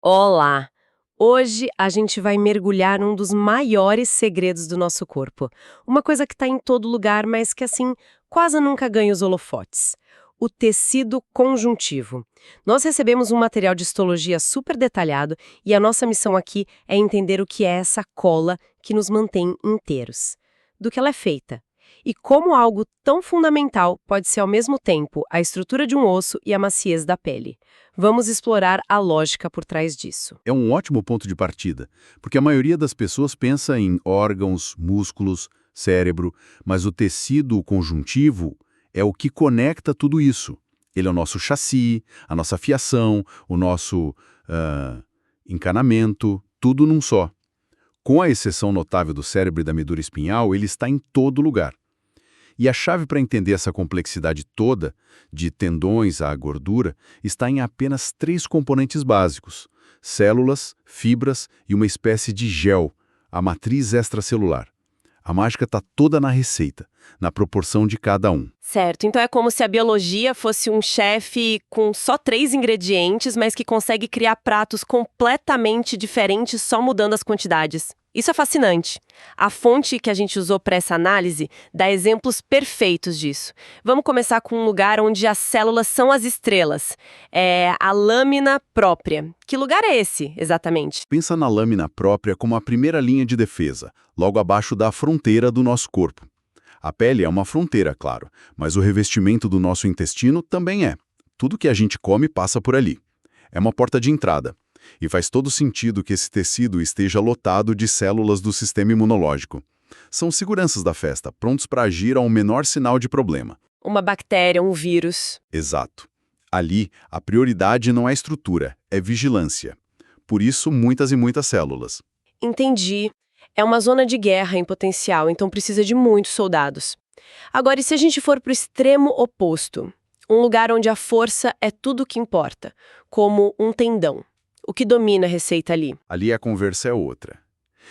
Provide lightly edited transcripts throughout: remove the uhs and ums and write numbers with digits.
Olá! Hoje a gente vai mergulhar num dos maiores segredos do nosso corpo. Uma coisa que está em todo lugar, mas que, assim, quase nunca ganha os holofotes. O tecido conjuntivo. Nós recebemos um material de histologia super detalhado e a nossa missão aqui é entender o que é essa cola que nos mantém inteiros. Do que ela é feita. E como algo tão fundamental pode ser ao mesmo tempo a estrutura de um osso e a maciez da pele. Vamos explorar a lógica por trás disso. É um ótimo ponto de partida, porque a maioria das pessoas pensa em órgãos, músculos, cérebro, mas o tecido conjuntivo é o que conecta tudo isso. Ele é o nosso chassi, a nossa fiação, o nosso encanamento, tudo num só. Com a exceção notável do cérebro e da medula espinhal, ele está em todo lugar. E a chave para entender essa complexidade toda, de tendões à gordura, está em apenas 3 componentes básicos: células, fibras e uma espécie de gel, a matriz extracelular. A mágica está toda na receita, na proporção de cada um. Certo, então é como se a biologia fosse um chefe com só 3 ingredientes, mas que consegue criar pratos completamente diferentes só mudando as quantidades. Isso é fascinante. A fonte que a gente usou para essa análise dá exemplos perfeitos disso. Vamos começar com um lugar onde as células são as estrelas. É a lâmina própria. Que lugar é esse, exatamente? Pensa na lâmina própria como a primeira linha de defesa, logo abaixo da fronteira do nosso corpo. A pele é uma fronteira, claro, mas o revestimento do nosso intestino também é. Tudo que a gente come passa por ali. É uma porta de entrada. E faz todo sentido que esse tecido esteja lotado de células do sistema imunológico. São seguranças da festa, prontos para agir ao menor sinal de problema. Uma bactéria, um vírus. Exato. Ali, a prioridade não é estrutura, é vigilância. Por isso, muitas e muitas células. Entendi. É uma zona de guerra em potencial, então precisa de muitos soldados. Agora, e se a gente for para o extremo oposto? Um lugar onde a força é tudo o que importa, como um tendão. O que domina a receita ali? Ali a conversa é outra.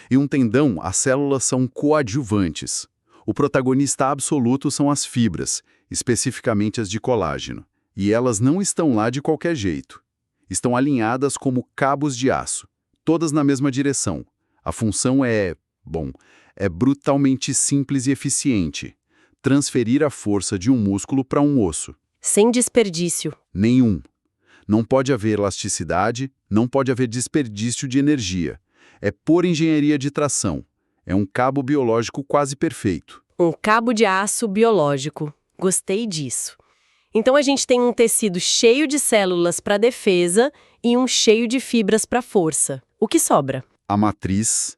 Em um tendão, as células são coadjuvantes. O protagonista absoluto são as fibras, especificamente as de colágeno. E elas não estão lá de qualquer jeito. Estão alinhadas como cabos de aço, todas na mesma direção. A função é brutalmente simples e eficiente. Transferir a força de um músculo para um osso. Sem desperdício. Nenhum. Não pode haver elasticidade, não pode haver desperdício de energia. É pura engenharia de tração. É um cabo biológico quase perfeito. Um cabo de aço biológico. Gostei disso. Então a gente tem um tecido cheio de células para defesa e um cheio de fibras para força. O que sobra? A matriz,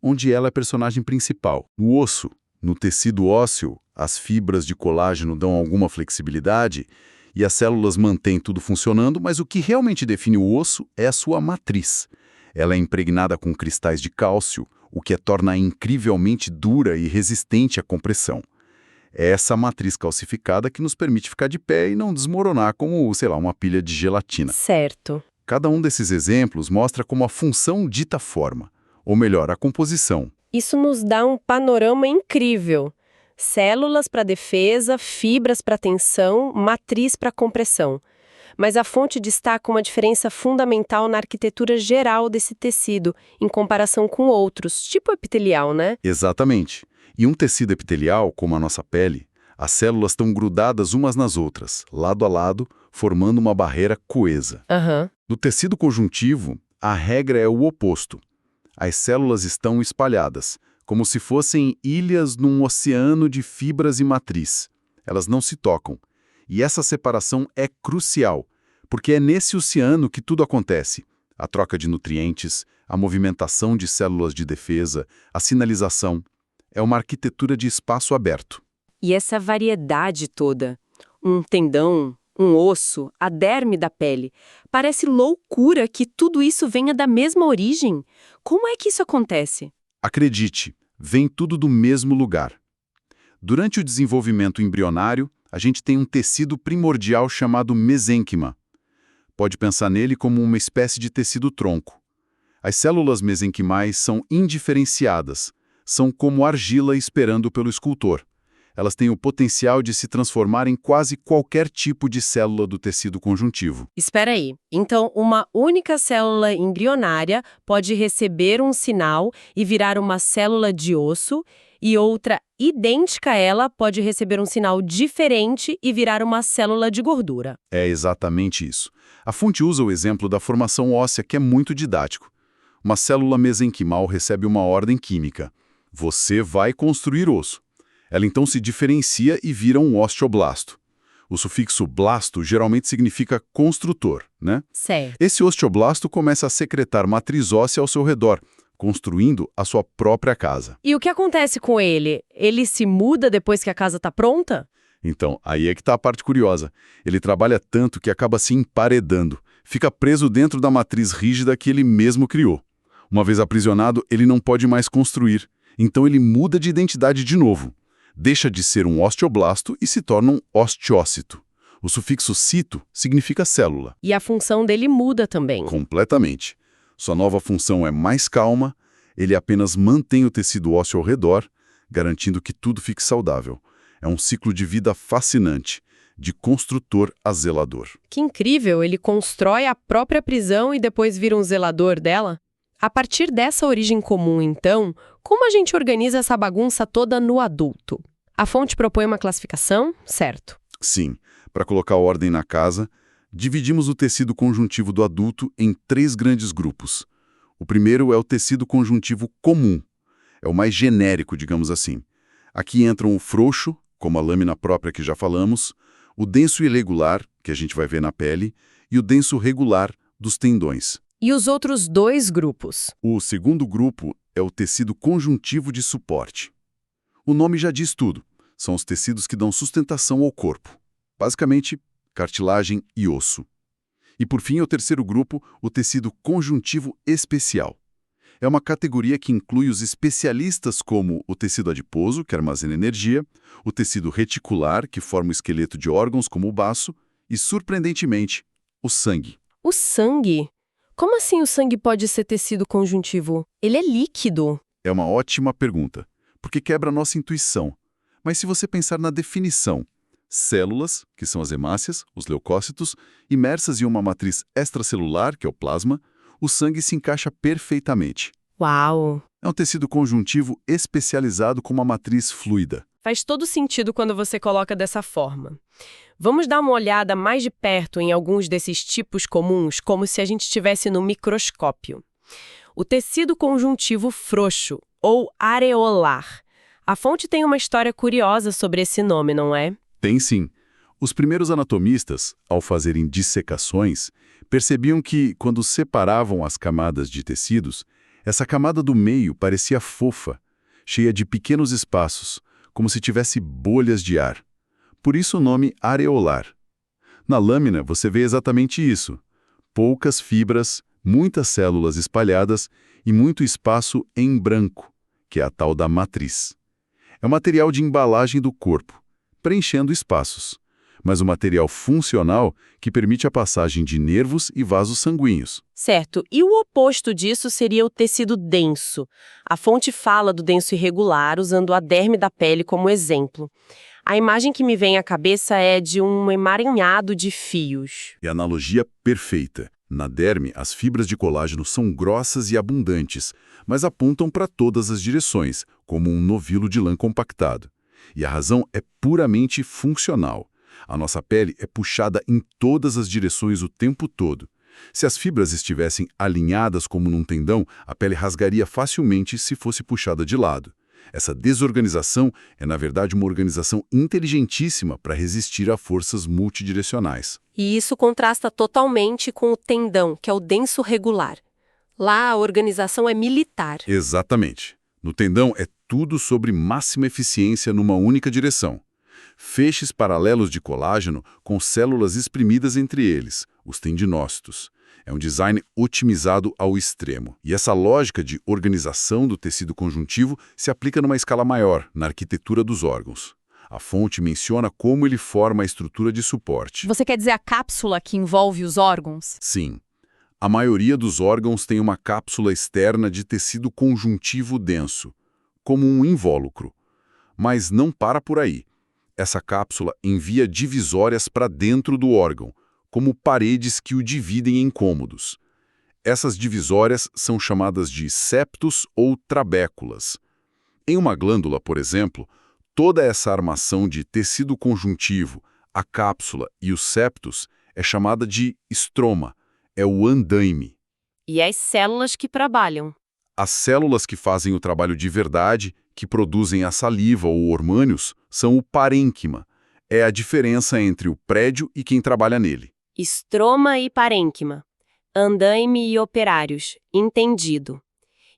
onde ela é a personagem principal. No osso, no tecido ósseo, as fibras de colágeno dão alguma flexibilidade e as células mantêm tudo funcionando, mas o que realmente define o osso é a sua matriz. Ela é impregnada com cristais de cálcio, o que a torna incrivelmente dura e resistente à compressão. É essa matriz calcificada que nos permite ficar de pé e não desmoronar como, uma pilha de gelatina. Certo. Cada um desses exemplos mostra como a função dita a forma, ou melhor, a composição. Isso nos dá um panorama incrível. Células para defesa, fibras para tensão, matriz para compressão. Mas a fonte destaca uma diferença fundamental na arquitetura geral desse tecido, em comparação com outros, tipo epitelial, né? Exatamente. E um tecido epitelial, como a nossa pele, as células estão grudadas umas nas outras, lado a lado, formando uma barreira coesa. No tecido conjuntivo, a regra é o oposto. As células estão espalhadas, como se fossem ilhas num oceano de fibras e matriz. Elas não se tocam. E essa separação é crucial, porque é nesse oceano que tudo acontece. A troca de nutrientes, a movimentação de células de defesa, a sinalização. É uma arquitetura de espaço aberto. E essa variedade toda, um tendão, um osso, a derme da pele, parece loucura que tudo isso venha da mesma origem. Como é que isso acontece? Acredite, vem tudo do mesmo lugar. Durante o desenvolvimento embrionário, a gente tem um tecido primordial chamado mesênquima. Pode pensar nele como uma espécie de tecido-tronco. As células mesenquimais são indiferenciadas, são como argila esperando pelo escultor. Elas têm o potencial de se transformar em quase qualquer tipo de célula do tecido conjuntivo. Espera aí. Então, uma única célula embrionária pode receber um sinal e virar uma célula de osso, e outra idêntica a ela pode receber um sinal diferente e virar uma célula de gordura. É exatamente isso. A fonte usa o exemplo da formação óssea, que é muito didático. Uma célula mesenquimal recebe uma ordem química. Você vai construir osso. Ela então se diferencia e vira um osteoblasto. O sufixo blasto geralmente significa construtor, né? Certo. Esse osteoblasto começa a secretar matriz óssea ao seu redor, construindo a sua própria casa. E o que acontece com ele? Ele se muda depois que a casa está pronta? Então, aí é que está a parte curiosa. Ele trabalha tanto que acaba se emparedando. Fica preso dentro da matriz rígida que ele mesmo criou. Uma vez aprisionado, ele não pode mais construir. Então ele muda de identidade de novo. Deixa de ser um osteoblasto e se torna um osteócito. O sufixo cito significa célula. E a função dele muda também. Completamente. Sua nova função é mais calma, ele apenas mantém o tecido ósseo ao redor, garantindo que tudo fique saudável. É um ciclo de vida fascinante, de construtor a zelador. Que incrível, ele constrói a própria prisão e depois vira um zelador dela? A partir dessa origem comum, então, como a gente organiza essa bagunça toda no adulto? A fonte propõe uma classificação, certo? Sim, para colocar ordem na casa, dividimos o tecido conjuntivo do adulto em 3 grandes grupos. O primeiro é o tecido conjuntivo comum. É o mais genérico, digamos assim. Aqui entram o frouxo, como a lâmina própria que já falamos, o denso irregular, que a gente vai ver na pele, e o denso regular dos tendões. E os outros 2 grupos? O segundo grupo é o tecido conjuntivo de suporte. O nome já diz tudo. São os tecidos que dão sustentação ao corpo. Basicamente, cartilagem e osso. E por fim, o terceiro grupo, o tecido conjuntivo especial. É uma categoria que inclui os especialistas como o tecido adiposo, que armazena energia, o tecido reticular, que forma o esqueleto de órgãos como o baço, e, surpreendentemente, o sangue. O sangue? Como assim o sangue pode ser tecido conjuntivo? Ele é líquido. É uma ótima pergunta, porque quebra a nossa intuição. Mas se você pensar na definição, células, que são as hemácias, os leucócitos, imersas em uma matriz extracelular, que é o plasma, o sangue se encaixa perfeitamente. Uau! É um tecido conjuntivo especializado com uma matriz fluida. Faz todo sentido quando você coloca dessa forma. Vamos dar uma olhada mais de perto em alguns desses tipos comuns, como se a gente estivesse no microscópio. O tecido conjuntivo frouxo, ou areolar. A fonte tem uma história curiosa sobre esse nome, não é? Tem sim. Os primeiros anatomistas, ao fazerem dissecações, percebiam que, quando separavam as camadas de tecidos, essa camada do meio parecia fofa, cheia de pequenos espaços, como se tivesse bolhas de ar. Por isso o nome areolar. Na lâmina você vê exatamente isso. Poucas fibras, muitas células espalhadas e muito espaço em branco, que é a tal da matriz. É o material de embalagem do corpo, preenchendo espaços, mas o material funcional que permite a passagem de nervos e vasos sanguíneos. Certo. E o oposto disso seria o tecido denso. A fonte fala do denso irregular, usando a derme da pele como exemplo. A imagem que me vem à cabeça é de um emaranhado de fios. É a analogia perfeita. Na derme, as fibras de colágeno são grossas e abundantes, mas apontam para todas as direções, como um novilo de lã compactado. E a razão é puramente funcional. A nossa pele é puxada em todas as direções o tempo todo. Se as fibras estivessem alinhadas como num tendão, a pele rasgaria facilmente se fosse puxada de lado. Essa desorganização é, na verdade, uma organização inteligentíssima para resistir a forças multidirecionais. E isso contrasta totalmente com o tendão, que é o denso regular. Lá a organização é militar. Exatamente. No tendão é tudo sobre máxima eficiência numa única direção. Feixes paralelos de colágeno com células exprimidas entre eles, os tendinócitos. É um design otimizado ao extremo. E essa lógica de organização do tecido conjuntivo se aplica numa escala maior, na arquitetura dos órgãos. A fonte menciona como ele forma a estrutura de suporte. Você quer dizer a cápsula que envolve os órgãos? Sim. A maioria dos órgãos tem uma cápsula externa de tecido conjuntivo denso, como um invólucro. Mas não para por aí. Essa cápsula envia divisórias para dentro do órgão, como paredes que o dividem em cômodos. Essas divisórias são chamadas de septos ou trabéculas. Em uma glândula, por exemplo, toda essa armação de tecido conjuntivo, a cápsula e os septos é chamada de estroma, é o andaime. E as células que trabalham. As células que fazem o trabalho de verdade, que produzem a saliva ou hormônios, são o parênquima. É a diferença entre o prédio e quem trabalha nele. Estroma e parênquima. Andaime e operários. Entendido.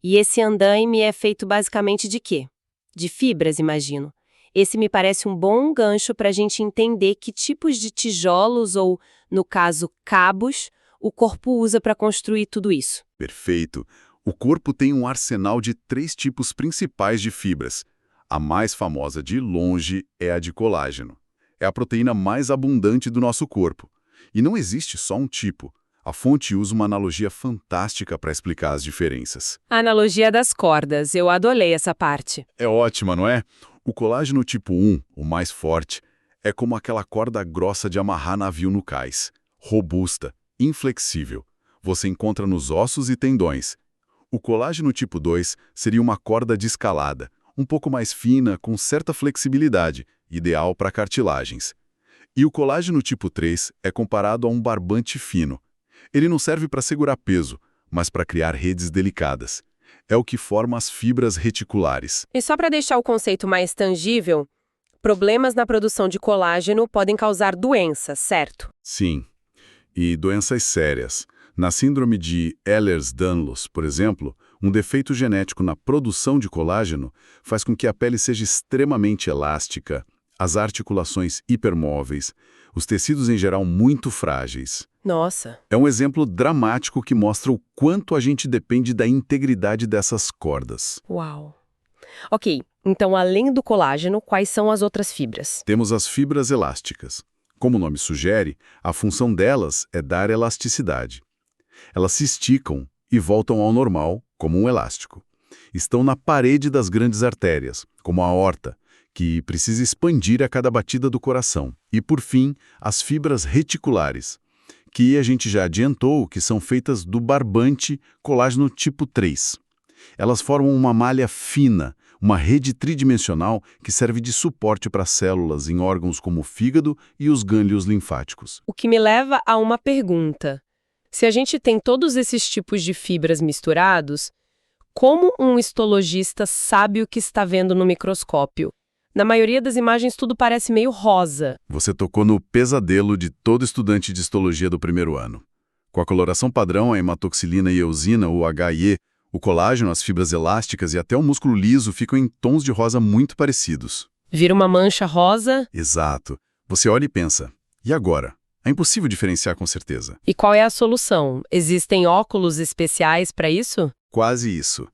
E esse andaime é feito basicamente de quê? De fibras, imagino. Esse me parece um bom gancho para a gente entender que tipos de tijolos ou, no caso, cabos, o corpo usa para construir tudo isso. Perfeito. O corpo tem um arsenal de 3 tipos principais de fibras. A mais famosa de longe é a de colágeno. É a proteína mais abundante do nosso corpo. E não existe só um tipo. A fonte usa uma analogia fantástica para explicar as diferenças. A analogia das cordas, eu adorei essa parte. É ótima, não é? O colágeno tipo 1, o mais forte, é como aquela corda grossa de amarrar navio no cais. Robusta, inflexível. Você encontra nos ossos e tendões. O colágeno tipo 2 seria uma corda de escalada, um pouco mais fina, com certa flexibilidade, ideal para cartilagens. E o colágeno tipo 3 é comparado a um barbante fino. Ele não serve para segurar peso, mas para criar redes delicadas. É o que forma as fibras reticulares. E só para deixar o conceito mais tangível, problemas na produção de colágeno podem causar doenças, certo? Sim. E doenças sérias. Na síndrome de Ehlers-Danlos, por exemplo, um defeito genético na produção de colágeno faz com que a pele seja extremamente elástica, as articulações hipermóveis, os tecidos em geral muito frágeis. Nossa. É um exemplo dramático que mostra o quanto a gente depende da integridade dessas cordas. Uau. Ok, então além do colágeno, quais são as outras fibras? Temos as fibras elásticas. Como o nome sugere, a função delas é dar elasticidade. Elas se esticam e voltam ao normal, como um elástico. Estão na parede das grandes artérias, como a aorta, que precisa expandir a cada batida do coração. E, por fim, as fibras reticulares, que a gente já adiantou que são feitas do barbante colágeno tipo 3. Elas formam uma malha fina, uma rede tridimensional que serve de suporte para células em órgãos como o fígado e os gânglios linfáticos. O que me leva a uma pergunta. Se a gente tem todos esses tipos de fibras misturados, como um histologista sabe o que está vendo no microscópio? Na maioria das imagens tudo parece meio rosa. Você tocou no pesadelo de todo estudante de histologia do primeiro ano. Com a coloração padrão, a hematoxilina e eosina, o HIE, o colágeno, as fibras elásticas e até o músculo liso ficam em tons de rosa muito parecidos. Vira uma mancha rosa? Exato. Você olha e pensa, e agora? É impossível diferenciar com certeza. E qual é a solução? Existem óculos especiais para isso? Quase isso.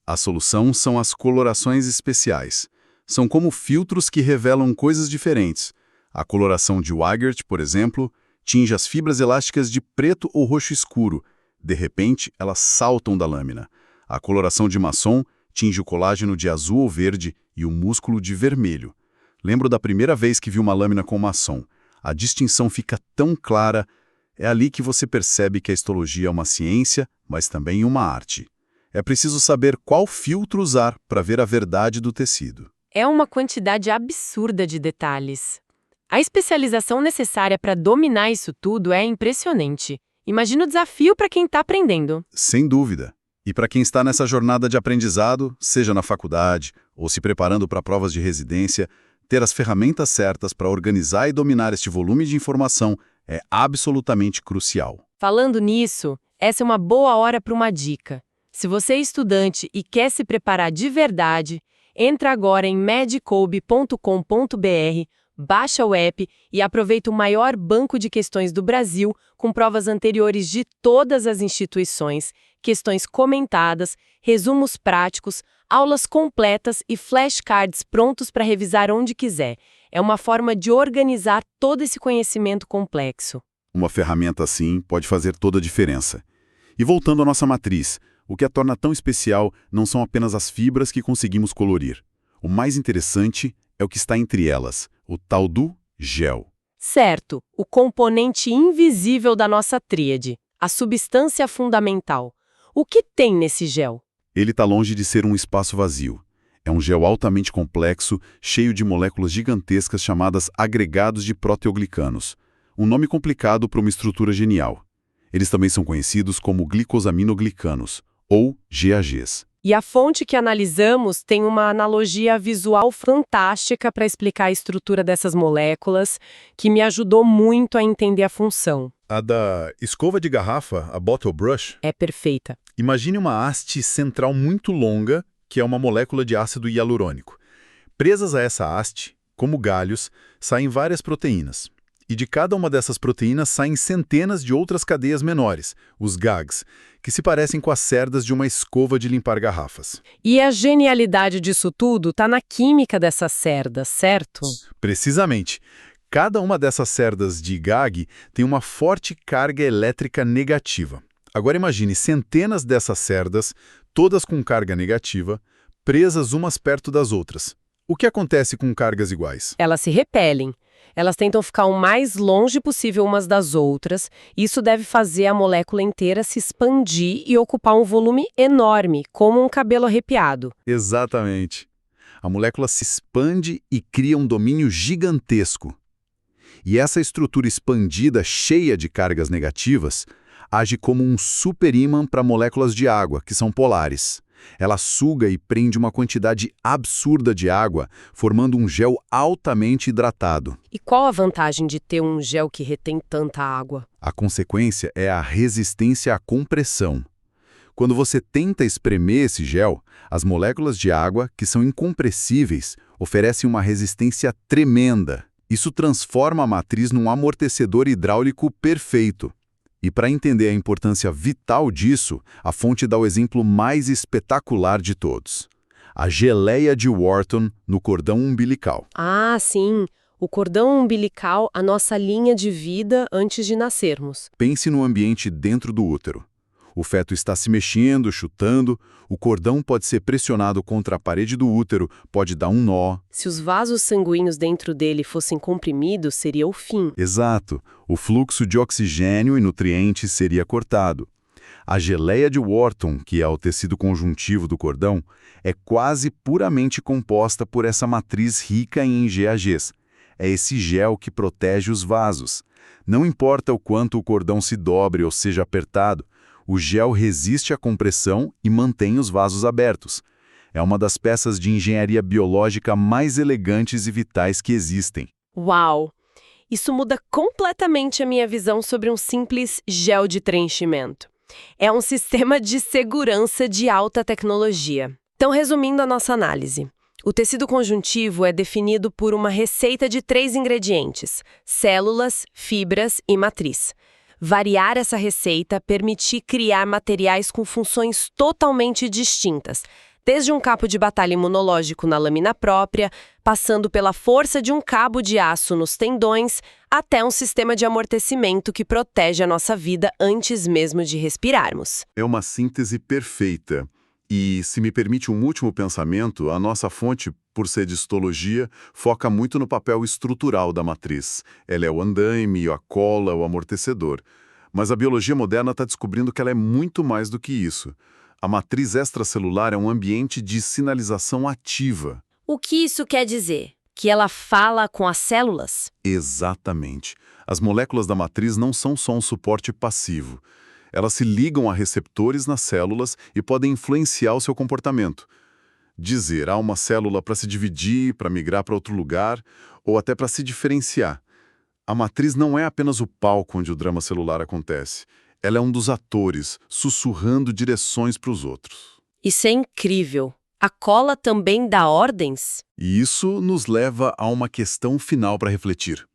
A solução são as colorações especiais. São como filtros que revelam coisas diferentes. A coloração de Weigert, por exemplo, tinge as fibras elásticas de preto ou roxo escuro. De repente, elas saltam da lâmina. A coloração de Masson tinge o colágeno de azul ou verde e o músculo de vermelho. Lembro da primeira vez que vi uma lâmina com Masson. A distinção fica tão clara. É ali que você percebe que a histologia é uma ciência, mas também uma arte. É preciso saber qual filtro usar para ver a verdade do tecido. É uma quantidade absurda de detalhes. A especialização necessária para dominar isso tudo é impressionante. Imagina o desafio para quem está aprendendo. Sem dúvida. E para quem está nessa jornada de aprendizado, seja na faculdade ou se preparando para provas de residência, ter as ferramentas certas para organizar e dominar este volume de informação é absolutamente crucial. Falando nisso, essa é uma boa hora para uma dica. Se você é estudante e quer se preparar de verdade, entra agora em medicobe.com.br, baixa o app e aproveita o maior banco de questões do Brasil com provas anteriores de todas as instituições, questões comentadas, resumos práticos, aulas completas e flashcards prontos para revisar onde quiser. É uma forma de organizar todo esse conhecimento complexo. Uma ferramenta assim pode fazer toda a diferença. E voltando à nossa matriz, o que a torna tão especial não são apenas as fibras que conseguimos colorir. O mais interessante é o que está entre elas, o tal do gel. Certo, o componente invisível da nossa tríade, a substância fundamental. O que tem nesse gel? Ele está longe de ser um espaço vazio. É um gel altamente complexo, cheio de moléculas gigantescas chamadas agregados de proteoglicanos. Um nome complicado para uma estrutura genial. Eles também são conhecidos como glicosaminoglicanos, ou GAGs. E a fonte que analisamos tem uma analogia visual fantástica para explicar a estrutura dessas moléculas, que me ajudou muito a entender a função. A da escova de garrafa, a bottle brush, É perfeita. imagine uma haste central muito longa, que é uma molécula de ácido hialurônico. Presas a essa haste, como galhos, saem várias proteínas. E de cada uma dessas proteínas saem centenas de outras cadeias menores, os GAGs, que se parecem com as cerdas de uma escova de limpar garrafas. E a genialidade disso tudo está na química dessas cerdas, certo? Precisamente. Cada uma dessas cerdas de GAG tem uma forte carga elétrica negativa. Agora imagine centenas dessas cerdas, todas com carga negativa, presas umas perto das outras. O que acontece com cargas iguais? Elas se repelem. Elas tentam ficar o mais longe possível umas das outras. Isso deve fazer a molécula inteira se expandir e ocupar um volume enorme, como um cabelo arrepiado. Exatamente. A molécula se expande e cria um domínio gigantesco. E essa estrutura expandida, cheia de cargas negativas, age como um superímã para moléculas de água, que são polares. Ela suga e prende uma quantidade absurda de água, formando um gel altamente hidratado. E qual a vantagem de ter um gel que retém tanta água? A consequência é a resistência à compressão. Quando você tenta espremer esse gel, as moléculas de água, que são incompressíveis, oferecem uma resistência tremenda. Isso transforma a matriz num amortecedor hidráulico perfeito. E para entender a importância vital disso, a fonte dá o exemplo mais espetacular de todos. A geleia de Wharton no cordão umbilical. Ah, sim. O cordão umbilical, a nossa linha de vida antes de nascermos. Pense no ambiente dentro do útero. O feto está se mexendo, chutando, o cordão pode ser pressionado contra a parede do útero, pode dar um nó. Se os vasos sanguíneos dentro dele fossem comprimidos, seria o fim. Exato. O fluxo de oxigênio e nutrientes seria cortado. A geleia de Wharton, que é o tecido conjuntivo do cordão, é quase puramente composta por essa matriz rica em GAGs. É esse gel que protege os vasos. Não importa o quanto o cordão se dobre ou seja apertado, o gel resiste à compressão e mantém os vasos abertos. É uma das peças de engenharia biológica mais elegantes e vitais que existem. Uau! Isso muda completamente a minha visão sobre um simples gel de preenchimento. É um sistema de segurança de alta tecnologia. Então, resumindo a nossa análise, o tecido conjuntivo é definido por uma receita de 3 ingredientes: células, fibras e matriz. Variar essa receita permite criar materiais com funções totalmente distintas, desde um cabo de batalha imunológico na lâmina própria, passando pela força de um cabo de aço nos tendões, até um sistema de amortecimento que protege a nossa vida antes mesmo de respirarmos. É uma síntese perfeita. E, se me permite um último pensamento, a nossa fonte, por ser de histologia, foca muito no papel estrutural da matriz. Ela é o andaime, a cola, o amortecedor. Mas a biologia moderna está descobrindo que ela é muito mais do que isso. A matriz extracelular é um ambiente de sinalização ativa. O que isso quer dizer? Que ela fala com as células? Exatamente. As moléculas da matriz não são só um suporte passivo. Elas se ligam a receptores nas células e podem influenciar o seu comportamento. Dizer, há uma célula para se dividir, para migrar para outro lugar, ou até para se diferenciar. A matriz não é apenas o palco onde o drama celular acontece. Ela é um dos atores, sussurrando direções para os outros. Isso é incrível. A cola também dá ordens? E isso nos leva a uma questão final para refletir.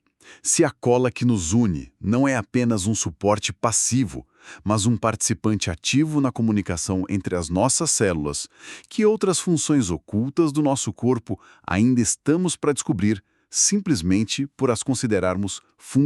Se a cola que nos une não é apenas um suporte passivo, mas um participante ativo na comunicação entre as nossas células, que outras funções ocultas do nosso corpo ainda estamos para descobrir, simplesmente por as considerarmos